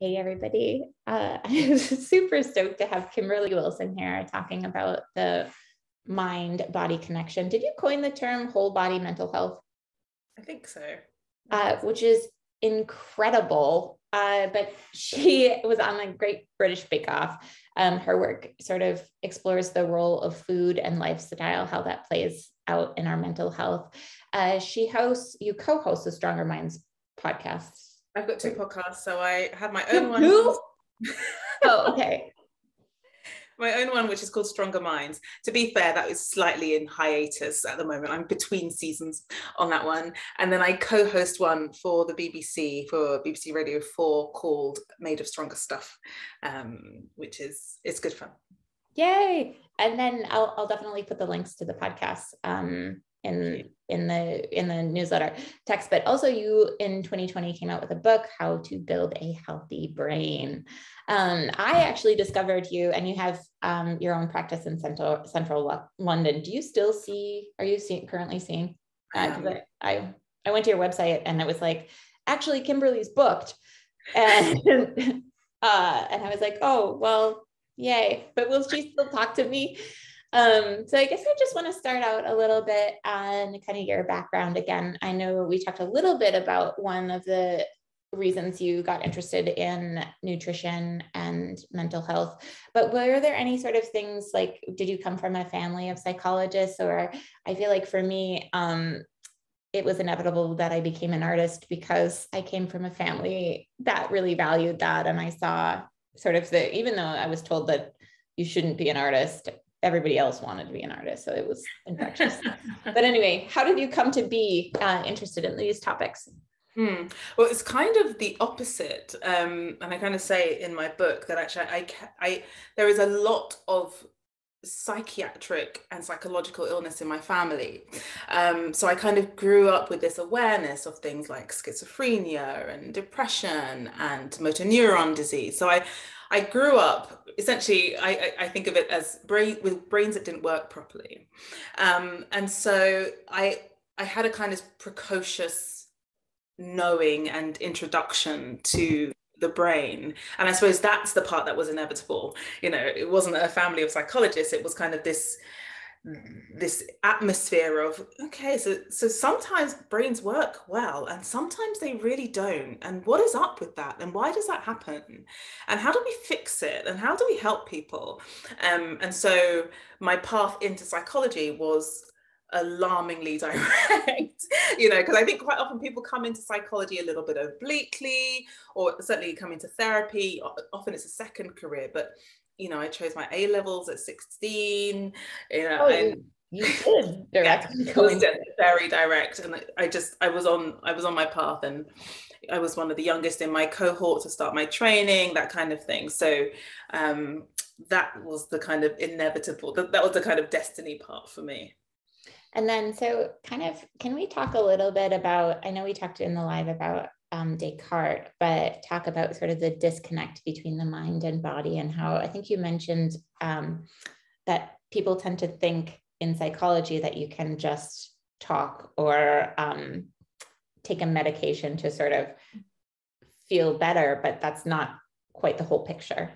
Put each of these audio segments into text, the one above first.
Hey, everybody. I'm super stoked to have Kimberley Wilson here talking about the mind-body connection. Did you coin the term whole body mental health? I think so. Which is incredible. But she was on the Great British Bake Off. Her work sort of explores the role of food and lifestyle, how that plays out in our mental health. You co-host the Stronger Minds podcast. I've got 2 podcasts, so I have my own one. Oh, okay. My own one, which is called Stronger Minds. To be fair, that is slightly in hiatus at the moment. I'm between seasons on that one. And then I co-host one for the BBC, for BBC Radio 4, called Made of Stronger Stuff, which it's good fun. Yay. And then I'll definitely put the links to the podcast in the newsletter text, but also you in 2020 came out with a book, How to Build a Healthy Brain. I actually discovered you, and you have your own practice in central London. Do you still are you currently seeing? Because I went to your website and it was like, actually Kimberley's booked. And, and I was like, oh, well, yay, but will she still talk to me? So I guess I just want to start out a little bit on kind of your background again. I know we talked a little bit about one of the reasons you got interested in nutrition and mental health, but were there any sort of things like, did you come from a family of psychologists? Or I feel like for me, it was inevitable that I became an artist because I came from a family that really valued that. And I saw sort of even though I was told that you shouldn't be an artist, everybody else wanted to be an artist. So it was infectious. But anyway, how did you come to be interested in these topics? Well, it's kind of the opposite. And I kind of say in my book that actually there is a lot of psychiatric and psychological illness in my family. So I kind of grew up with this awareness of things like schizophrenia and depression and motor neuron disease. So I grew up, essentially, I think of it as with brains that didn't work properly. And so I had a kind of precocious knowing and introduction to the brain. And I suppose that's the part that was inevitable. You know, it wasn't a family of psychologists. It was kind of this atmosphere of, okay, so sometimes brains work well and sometimes they really don't. And what is up with that? And why does that happen? And how do we fix it? And how do we help people? And so my path into psychology was alarmingly direct, you know, because I think quite often people come into psychology a little bit obliquely, or certainly come into therapy. Often it's a second career, but you know, I chose my A levels at 16. You know, you did directly. Yeah, it was very direct, and I was on my path, and I was one of the youngest in my cohort to start my training, that kind of thing. So that was the kind of inevitable. That was the kind of destiny part for me. And then, so kind of, can we talk a little bit about, I know we talked in the live about Descartes, but talk about sort of the disconnect between the mind and body, and how I think you mentioned that people tend to think in psychology that you can just talk or take a medication to sort of feel better, but that's not quite the whole picture.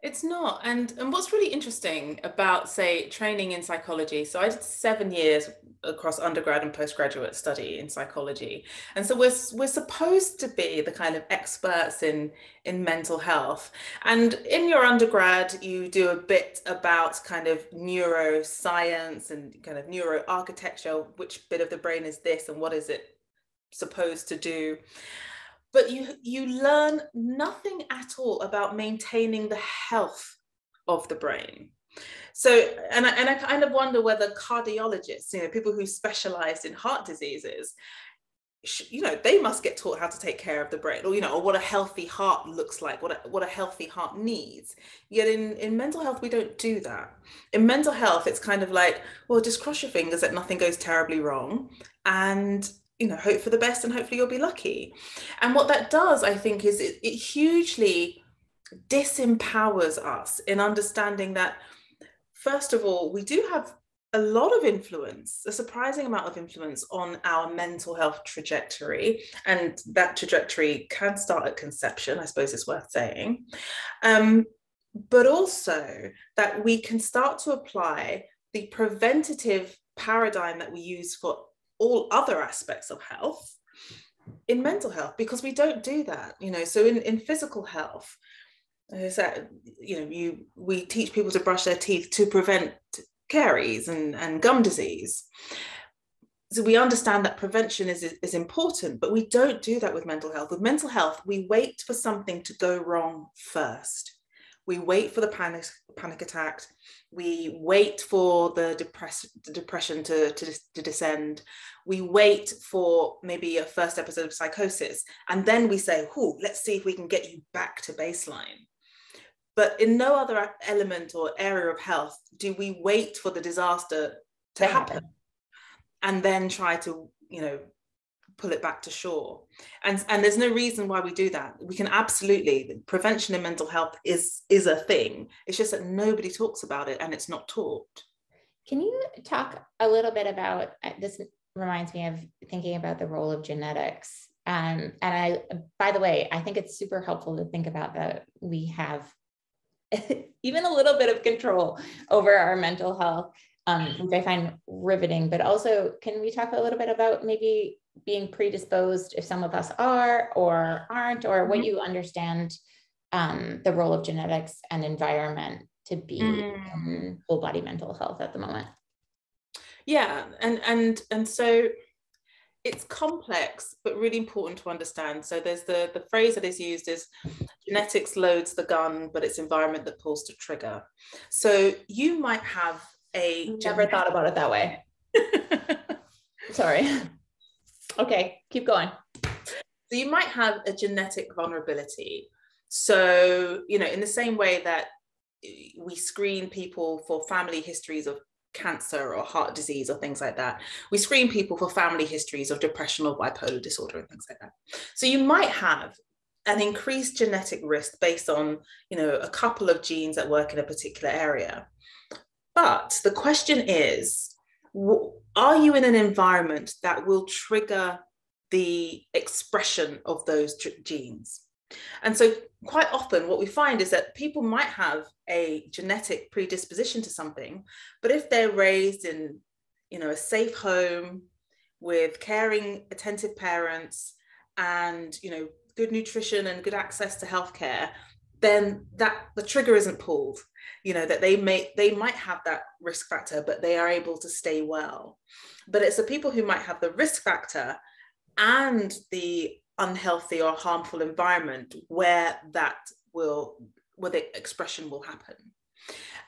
It's not. And what's really interesting about, say, training in psychology, so I did 7 years across undergrad and postgraduate study in psychology. And so we're supposed to be the kind of experts in mental health. And in your undergrad, you do a bit about kind of neuroscience and kind of neuroarchitecture, which bit of the brain is this and what is it supposed to do. But you learn nothing at all about maintaining the health of the brain. So, and I kind of wonder whether cardiologists, you know, people who specialize in heart diseases, you know, they must get taught how to take care of the brain, or, you know, or what a healthy heart looks like, what a healthy heart needs. Yet in mental health, we don't do that. In mental health, it's kind of like, well, just cross your fingers that nothing goes terribly wrong, and you know, hope for the best, and hopefully you'll be lucky. And what that does, I think, is it hugely disempowers us in understanding that, first of all, we do have a lot of influence, a surprising amount of influence on our mental health trajectory. And that trajectory can start at conception, I suppose it's worth saying. But also that we can start to apply the preventative paradigm that we use for all other aspects of health in mental health, because we don't do that, So in physical health, we teach people to brush their teeth to prevent caries and gum disease. So we understand that prevention is important, but we don't do that with mental health. With mental health, we wait for something to go wrong first. We wait for the panic attack. We wait for the depression to descend. We wait for maybe a first episode of psychosis. And then we say, let's see if we can get you back to baseline. But in no other element or area of health do we wait for the disaster to happen and then try to, pull it back to shore. And there's no reason why we do that. We can absolutely, prevention in mental health is a thing. It's just that nobody talks about it and it's not taught. Can you talk a little bit about, this reminds me of thinking about the role of genetics. And I, by the way, I think it's super helpful to think about that we have even a little bit of control over our mental health, which I find riveting. But also, can we talk a little bit about maybe being predisposed, if some of us are or aren't, or what you understand the role of genetics and environment to be in whole body mental health at the moment? Yeah, and so it's complex, but really important to understand. So there's the phrase that is used is genetics loads the gun, but it's environment that pulls the trigger. So you might have Never thought about it that way. Sorry. Okay, keep going. So you might have a genetic vulnerability. So, in the same way that we screen people for family histories of cancer or heart disease or things like that, we screen people for family histories of depression or bipolar disorder and things like that. So you might have an increased genetic risk based on, a couple of genes that work in a particular area. But the question is, are you in an environment that will trigger the expression of those genes? And so quite often what we find is that people might have a genetic predisposition to something, but if they're raised in, a safe home with caring, attentive parents and, good nutrition and good access to healthcare, then the trigger isn't pulled, that they might have that risk factor, but they are able to stay well. But it's the people who might have the risk factor and the unhealthy or harmful environment where the expression will happen.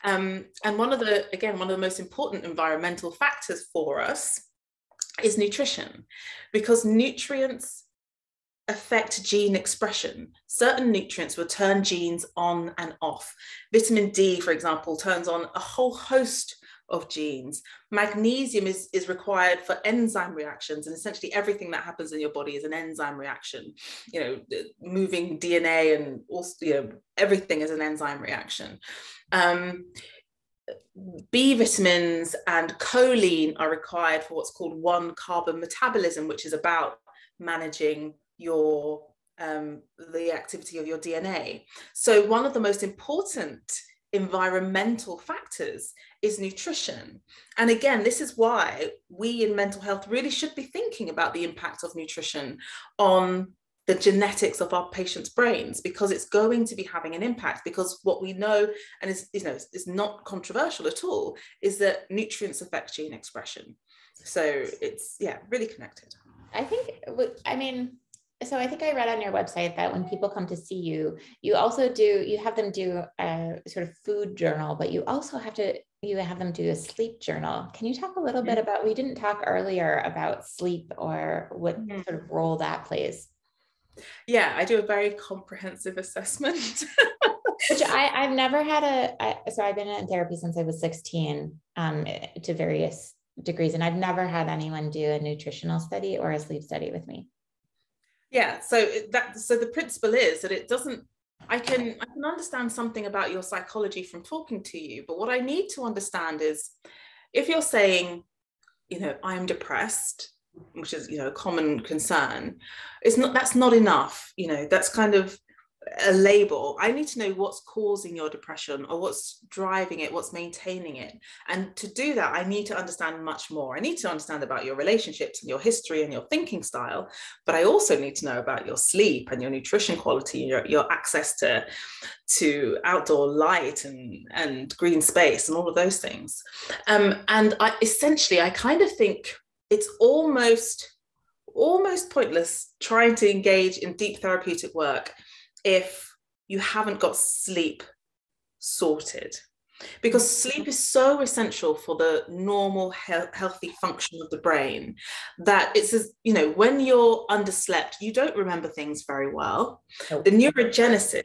And one of the most important environmental factors for us is nutrition, because nutrients affect gene expression. Certain nutrients will turn genes on and off. Vitamin D, for example, turns on a whole host of genes. Magnesium is required for enzyme reactions, and essentially everything that happens in your body is an enzyme reaction. Moving DNA and also, everything is an enzyme reaction. B vitamins and choline are required for what's called one carbon metabolism, which is about managing the activity of your DNA. So one of the most important environmental factors is nutrition. And again, this is why we in mental health really should be thinking about the impact of nutrition on the genetics of our patients' brains, because it's going to be having an impact. Because what we know, and is not controversial at all, is that nutrients affect gene expression. So it's really connected. So I think I read on your website that when people come to see you, you have them do a sort of food journal, but you also have them do a sleep journal. Can you talk a little bit about, we didn't talk earlier about sleep or what sort of role that plays? Yeah, I do a very comprehensive assessment. Which I've never had so I've been in therapy since I was 16 to various degrees, and I've never had anyone do a nutritional study or a sleep study with me. Yeah, so the principle is that it doesn't, I can understand something about your psychology from talking to you, but what I need to understand is if you're saying, I'm depressed, which is, a common concern, that's not enough. That's kind of a label. I need to know what's causing your depression, or what's driving it, what's maintaining it. And to do that, I need to understand much more. I need to understand about your relationships and your history and your thinking style, but I also need to know about your sleep and your nutrition quality, your access to outdoor light and green space and all of those things. And I kind of think it's almost pointless trying to engage in deep therapeutic work if you haven't got sleep sorted, because sleep is so essential for the normal healthy function of the brain, that it's when you're underslept, you don't remember things very well. Nope. The neurogenesis,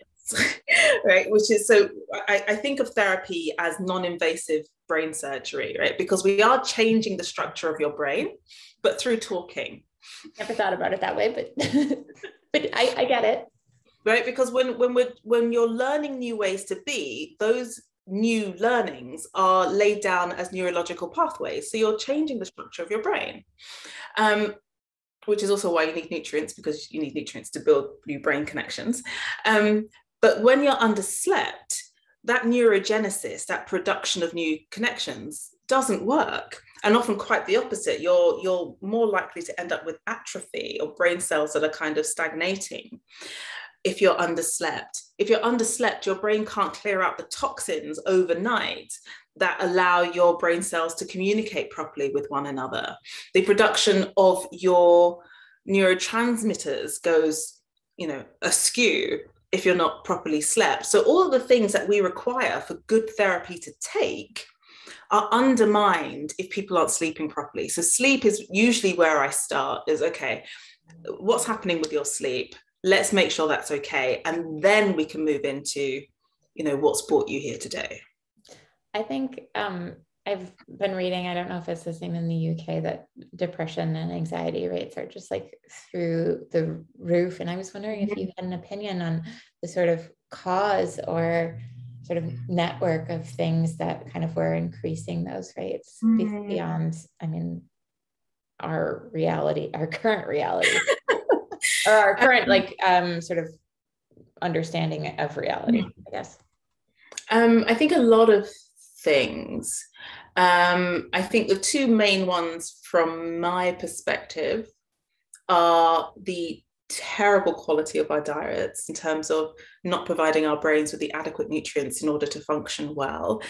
right, which is, so I think of therapy as non-invasive brain surgery, right, because we are changing the structure of your brain, but through talking. Never thought about it that way, but I get it. Right, because when you're learning new ways to be, those new learnings are laid down as neurological pathways. So you're changing the structure of your brain, which is also why you need nutrients, because you need nutrients to build new brain connections. But when you're underslept, that neurogenesis, that production of new connections, doesn't work. And often quite the opposite. You're more likely to end up with atrophy, or brain cells that are kind of stagnating. If you're underslept, your brain can't clear out the toxins overnight that allow your brain cells to communicate properly with one another. The production of your neurotransmitters goes, askew if you're not properly slept. So all of the things that we require for good therapy to take are undermined if people aren't sleeping properly. So sleep is usually where I start, is, okay, what's happening with your sleep? Let's make sure that's okay. And then we can move into, what's brought you here today. I think I've been reading, I don't know if it's the same in the UK, that depression and anxiety rates are just like through the roof. And I was wondering if you had an opinion on the sort of cause or sort of network of things that kind of were increasing those rates beyond, our reality, our current reality. Or our current, sort of understanding of reality, I guess. I think a lot of things. I think the two main ones from my perspective are the terrible quality of our diets, in terms of not providing our brains with the adequate nutrients in order to function well.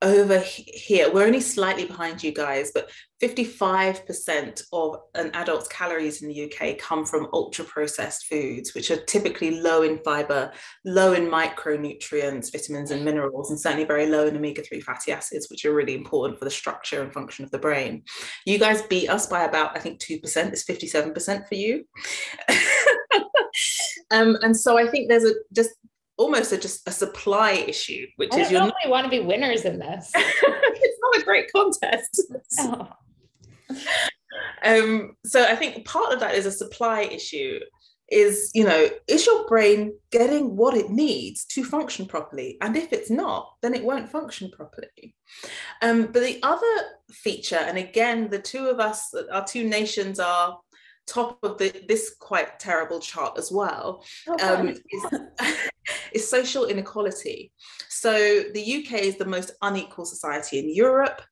Over here, we're only slightly behind you guys, but 55% of an adult's calories in the UK come from ultra processed foods, which are typically low in fiber, low in micronutrients, vitamins and minerals, and certainly very low in omega-3 fatty acids, which are really important for the structure and function of the brain. You guys beat us by about, I think, 2%. It's 57% for you. And so I think there's almost a supply issue, which is, you normally want to be winners in this. It's not a great contest. Oh. So I think part of that is a supply issue. Is your brain getting what it needs to function properly? And if it's not, then it won't function properly. But the other feature, and again, the two of us, our two nations, are top of this quite terrible chart as well, is social inequality. So the UK is the most unequal society in Europe,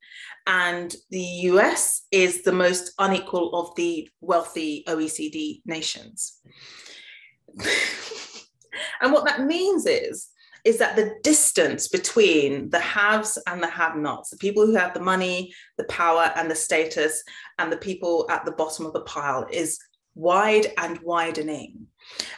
and the US is the most unequal of the wealthy OECD nations. And what that means is that the distance between the haves and the have-nots, the people who have the money, the power and the status, and the people at the bottom of the pile, is wide and widening.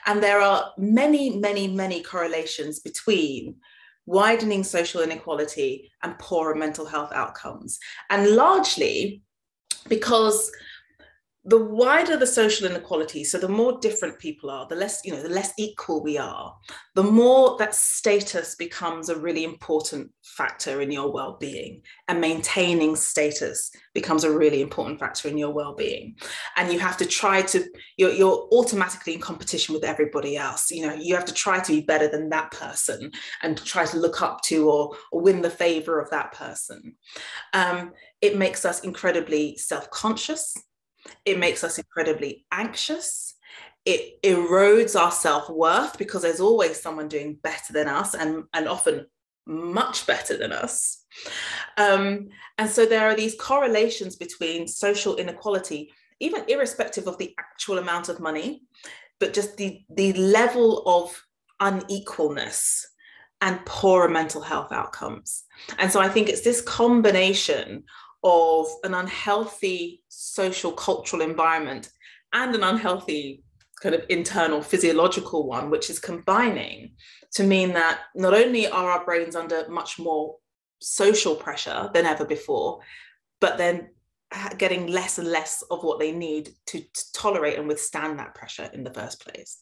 And there are many, many, many correlations between widening social inequality and poorer mental health outcomes. And largely because the wider the social inequality, so the more different people are, the less, you know, the less equal we are, the more that status becomes a really important factor in your well-being, and maintaining status becomes a really important factor in your well-being. And you have to try to, you're automatically in competition with everybody else. You know, you have to try to be better than that person and try to look up to or win the favor of that person. It makes us incredibly self-conscious. It makes us incredibly anxious. It erodes our self-worth because there's always someone doing better than us, and often much better than us. And so there are these correlations between social inequality, even irrespective of the actual amount of money, but just the level of unequalness and poorer mental health outcomes. And so I think it's this combination of an unhealthy social cultural environment and an unhealthy kind of internal physiological one, which is combining to mean that not only are our brains under much more social pressure than ever before, but then getting less and less of what they need to tolerate and withstand that pressure in the first place.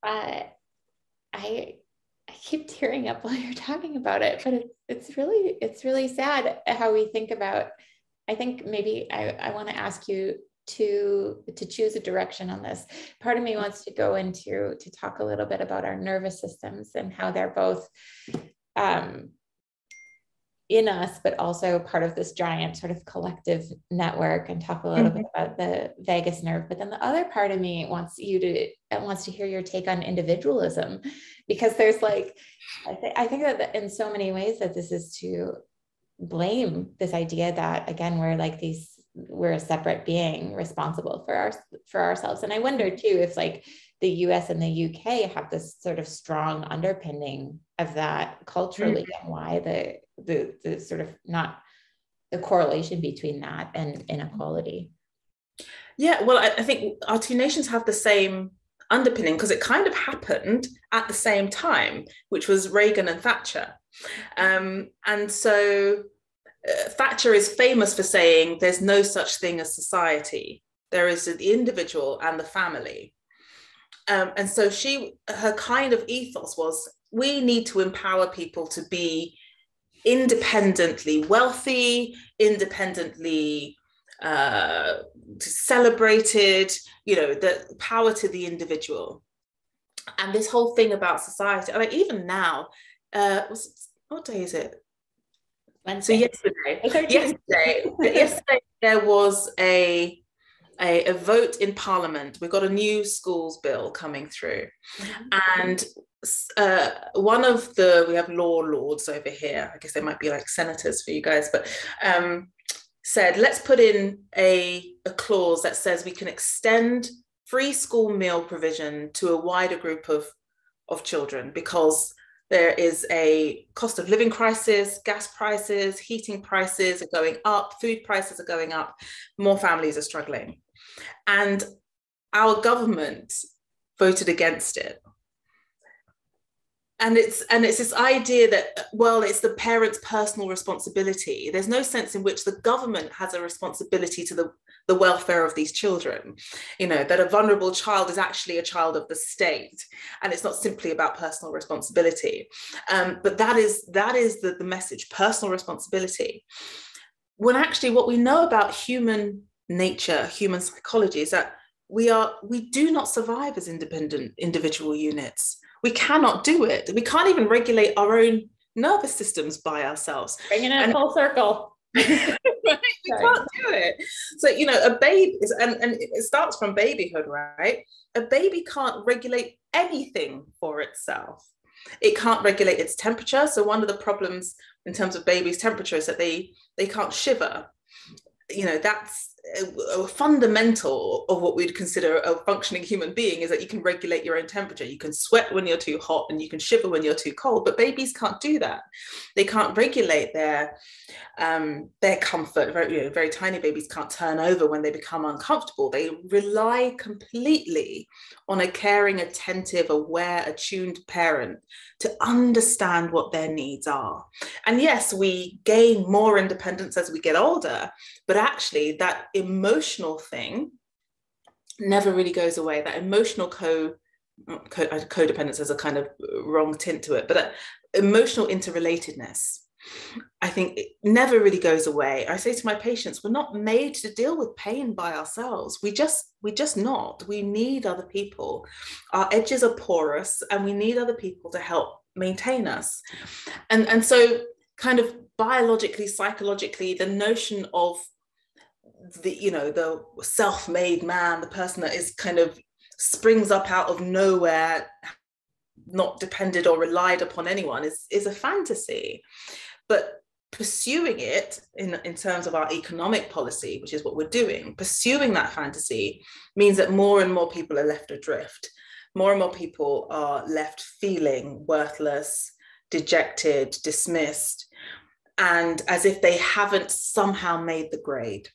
I keep tearing up while you're talking about it, but it's really sad how we think about. I think maybe I want to ask you to choose a direction on this. Part of me wants to go into to talk a little bit about our nervous systems and how they're both in us, but also part of this giant sort of collective network, and talk a little bit about the vagus nerve. But then the other part of me wants to hear your take on individualism, because there's like, I think that in so many ways that this is to blame this idea that, again, we're a separate being responsible for ourselves. And I wonder too, if like the US and the UK have this sort of strong underpinning of that culturally, and why the sort of not the correlation between that and inequality. Yeah, well, I think our two nations have the same underpinning because it kind of happened at the same time, which was Reagan and Thatcher. And so Thatcher is famous for saying there's no such thing as society. There is the individual and the family. And so her kind of ethos was, we need to empower people to be independently wealthy, independently celebrated, you know, the power to the individual. And this whole thing about society, like even now, what day is it? Wednesday. So yesterday there was a vote in Parliament. We've got a new schools bill coming through. And one of we have law lords over here, I guess they might be like senators for you guys, but said, let's put in a clause that says we can extend free school meal provision to a wider group of children, because there is a cost of living crisis, gas prices, heating prices are going up, food prices are going up, more families are struggling. And our government voted against it. And it's this idea that, well, it's the parents' personal responsibility. There's no sense in which the government has a responsibility to the welfare of these children. You know, that a vulnerable child is actually a child of the state, and it's not simply about personal responsibility. But that is the message: personal responsibility. When actually, what we know about human nature, human psychology, is that we do not survive as independent individual units. We cannot do it. We can't even regulate our own nervous systems by ourselves. Bringing it full circle. Right? We can't do it. So, you know, a baby is, and it starts from babyhood, right? A baby can't regulate anything for itself. It can't regulate its temperature. So one of the problems in terms of baby's temperature is that they can't shiver. You know, that's a fundamental of what we'd consider a functioning human being, is that you can regulate your own temperature. You can sweat when you're too hot and you can shiver when you're too cold, but babies can't do that. They can't regulate their comfort. Very tiny babies can't turn over when they become uncomfortable. They rely completely on a caring, attentive, aware, attuned parent to understand what their needs are. And yes, we gain more independence as we get older, but actually that emotional thing never really goes away. That emotional codependence has a kind of wrong tint to it, but that emotional interrelatedness, I think it never really goes away. I say to my patients, we're not made to deal with pain by ourselves. We just not. We need other people. Our edges are porous and we need other people to help maintain us. And so kind of biologically, psychologically, the notion of the self-made man, the person that is kind of springs up out of nowhere, not depended or relied upon anyone, is a fantasy. But pursuing it in terms of our economic policy, which is what we're doing, pursuing that fantasy means that more and more people are left adrift. More and more people are left feeling worthless, dejected, dismissed, and as if they haven't somehow made the grade.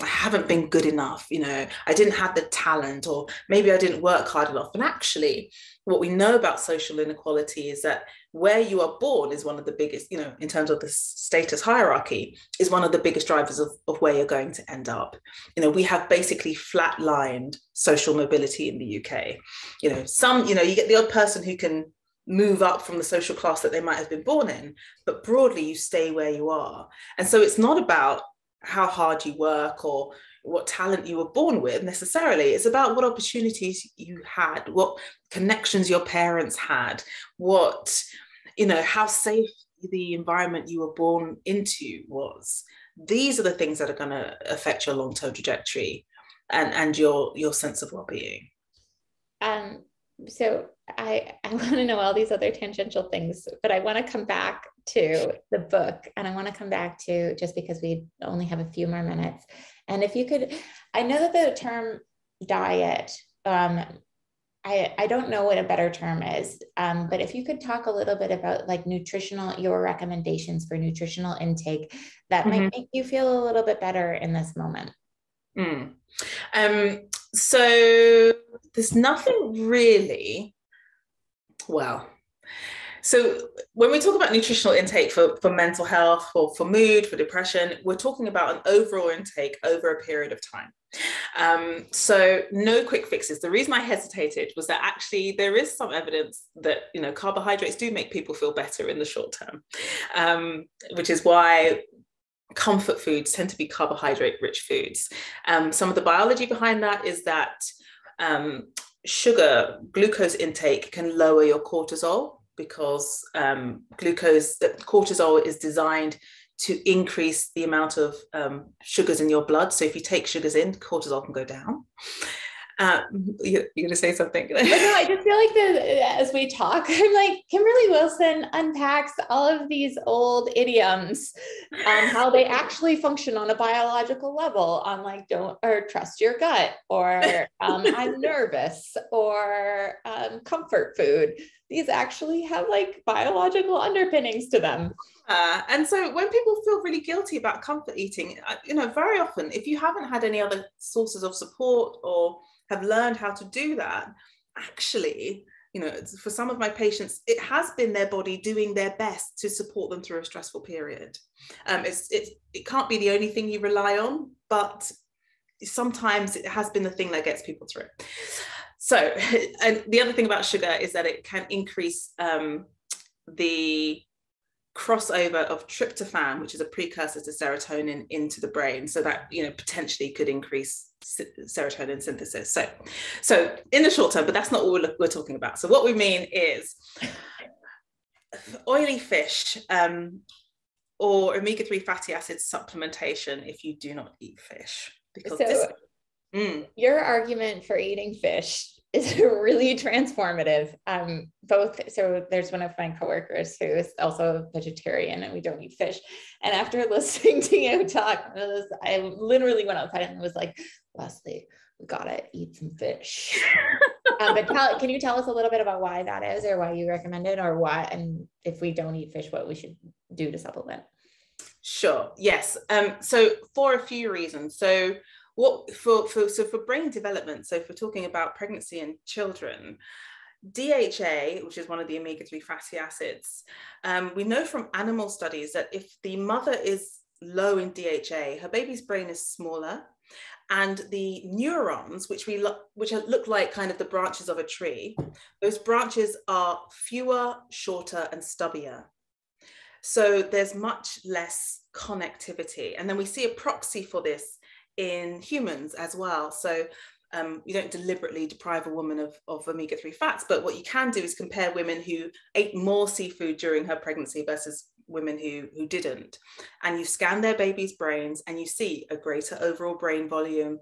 I haven't been good enough, I didn't have the talent, or maybe I didn't work hard enough. And actually, what we know about social inequality is that where you are born is one of the biggest, in terms of the status hierarchy, is one of the biggest drivers of where you're going to end up. We have basically flatlined social mobility in the UK. You get the odd person who can move up from the social class that they might have been born in, but broadly you stay where you are. And so it's not about how hard you work or what talent you were born with necessarily. It's about what opportunities you had, what connections your parents had, how safe the environment you were born into was. These are the things that are going to affect your long-term trajectory and your sense of well-being. So I want to know all these other tangential things, but I want to come back to the book, and I want to come back to, just because we only have a few more minutes. And if you could, I know that the term diet, I don't know what a better term is, but if you could talk a little bit about like your recommendations for nutritional intake that might make you feel a little bit better in this moment. So there's nothing really, so when we talk about nutritional intake for mental health, or for mood, for depression, we're talking about an overall intake over a period of time. So no quick fixes. The reason I hesitated was that actually there is some evidence that, carbohydrates do make people feel better in the short term, which is why comfort foods tend to be carbohydrate-rich foods. Some of the biology behind that is that glucose intake can lower your cortisol, because cortisol is designed to increase the amount of sugars in your blood. So if you take sugars in, cortisol can go down. You're going to say something? But no, I just feel like as we talk, I'm like, Kimberley Wilson unpacks all of these old idioms, how they actually function on a biological level, on like trust your gut, or I'm nervous, or comfort food. These actually have like biological underpinnings to them. And so when people feel really guilty about comfort eating, very often, if you haven't had any other sources of support or have learned how to do that, actually, for some of my patients, it has been their body doing their best to support them through a stressful period. It can't be the only thing you rely on, but sometimes it has been the thing that gets people through. So, and the other thing about sugar is that it can increase the crossover of tryptophan, which is a precursor to serotonin, into the brain. So that, potentially could increase serotonin synthesis. So in the short term, but that's not what we're talking about. So what we mean is oily fish or omega-3 fatty acids supplementation if you do not eat fish. Because your argument for eating fish is really transformative. So there's one of my coworkers who is also a vegetarian, and we don't eat fish. And after listening to you talk, I literally went outside and was like, Leslie, we gotta eat some fish. But can you tell us a little bit about why that is, or why you recommend it, or why, and if we don't eat fish, what we should do to supplement? Sure. Yes. So for a few reasons. So for brain development, so if we're talking about pregnancy and children, DHA, which is one of the omega-3 fatty acids, we know from animal studies that if the mother is low in DHA, her baby's brain is smaller, And the neurons, which look like kind of the branches of a tree, those branches are fewer, shorter, and stubbier. So there's much less connectivity. And then we see a proxy for this in humans as well. So you don't deliberately deprive a woman of omega-3 fats, but what you can do is compare women who ate more seafood during her pregnancy versus women who didn't. And you scan their babies' brains and you see a greater overall brain volume,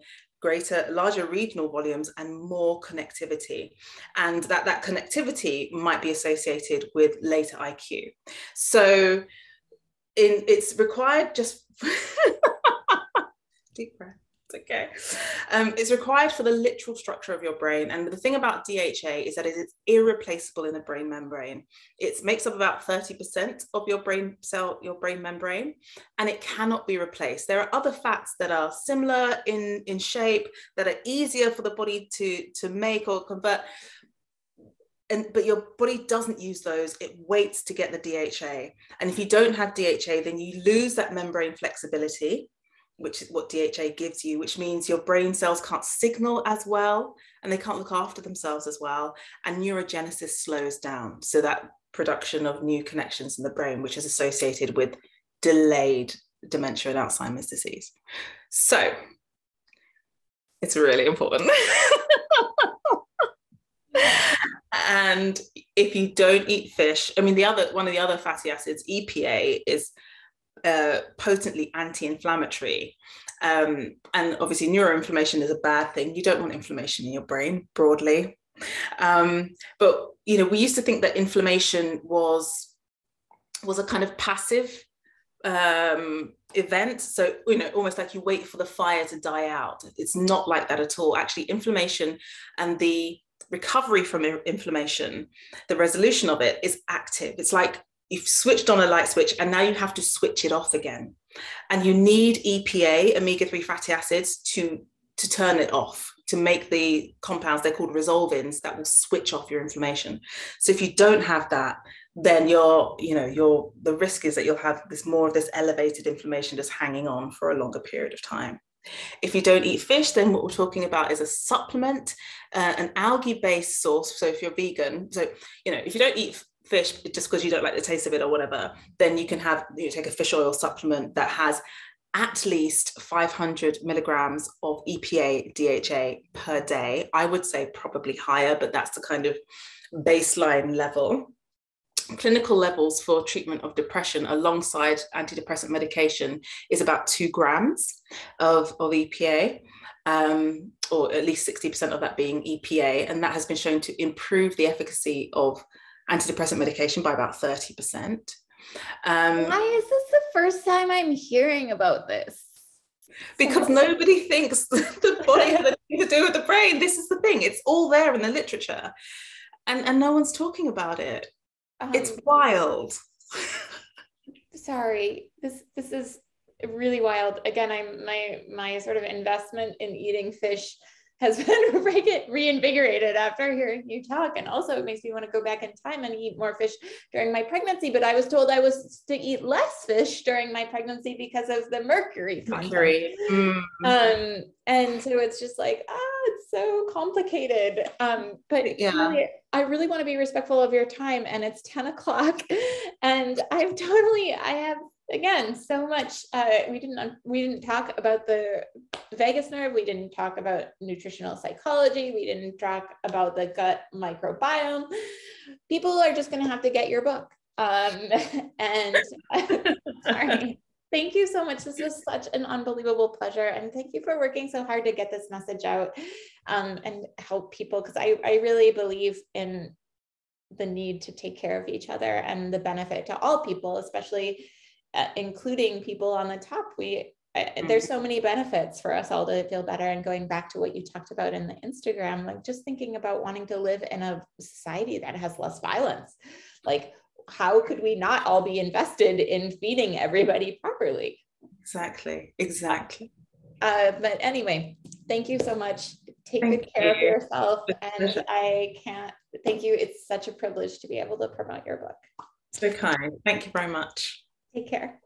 larger regional volumes, and more connectivity. And that connectivity might be associated with later IQ. So it's required just deep breath. It's okay. It's required for the literal structure of your brain. And the thing about DHA is that it is irreplaceable in the brain membrane. It makes up about 30% of your brain membrane, and it cannot be replaced. There are other fats that are similar in shape, that are easier for the body to make or convert. But your body doesn't use those. It waits to get the DHA. And if you don't have DHA, then you lose that membrane flexibility, which is what DHA gives you, which means your brain cells can't signal as well, and they can't look after themselves as well, and neurogenesis slows down. So that production of new connections in the brain, which is associated with delayed dementia and Alzheimer's disease. So it's really important. And if you don't eat fish, I mean, one of the other fatty acids, EPA, is potently anti-inflammatory, and obviously neuroinflammation is a bad thing. You don't want inflammation in your brain broadly, but we used to think that inflammation was a kind of passive event, so almost like you wait for the fire to die out. It's not like that at all. Actually, inflammation and the recovery from inflammation, the resolution of it, is active. It's like you've switched on a light switch and now you have to switch it off again. And you need EPA, omega-3 fatty acids, to turn it off, to make the compounds, they're called resolvins, that will switch off your inflammation. So if you don't have that, then the risk is that you'll have more of this elevated inflammation just hanging on for a longer period of time. If you don't eat fish, then what we're talking about is a supplement, an algae-based source. So if you're vegan, if you don't eat fish just because you don't like the taste of it or whatever, then you can take a fish oil supplement that has at least 500 milligrams of EPA DHA per day. I would say probably higher, but that's the kind of baseline level. Clinical levels for treatment of depression alongside antidepressant medication is about 2 grams of EPA, or at least 60% of that being EPA. And that has been shown to improve the efficacy of antidepressant medication by about 30%. Why is this the first time I'm hearing about this? Because nobody thinks the body has anything to do with the brain. This is the thing. It's all there in the literature. And no one's talking about it. It's wild. Sorry, this is really wild. Again, my sort of investment in eating fish has been reinvigorated after hearing you talk. And also it makes me want to go back in time and eat more fish during my pregnancy. But I was told I was to eat less fish during my pregnancy because of the mercury content. And so it's just like, it's so complicated. But yeah, really, I really want to be respectful of your time, and it's 10 o'clock and I have, again, so much. We didn't talk about the vagus nerve. We didn't talk about nutritional psychology. We didn't talk about the gut microbiome. People are just going to have to get your book. And sorry. Thank you so much. This was such an unbelievable pleasure. And thank you for working so hard to get this message out and help people, because I really believe in the need to take care of each other and the benefit to all people, especially including people on the top. There's so many benefits for us all to feel better. And going back to what you talked about in the Instagram, like just thinking about wanting to live in a society that has less violence, like how could we not all be invested in feeding everybody properly? Exactly. But anyway, thank you so much. Take good care of yourself. And thank you. It's such a privilege to be able to promote your book. So kind. Thank you very much. Take care.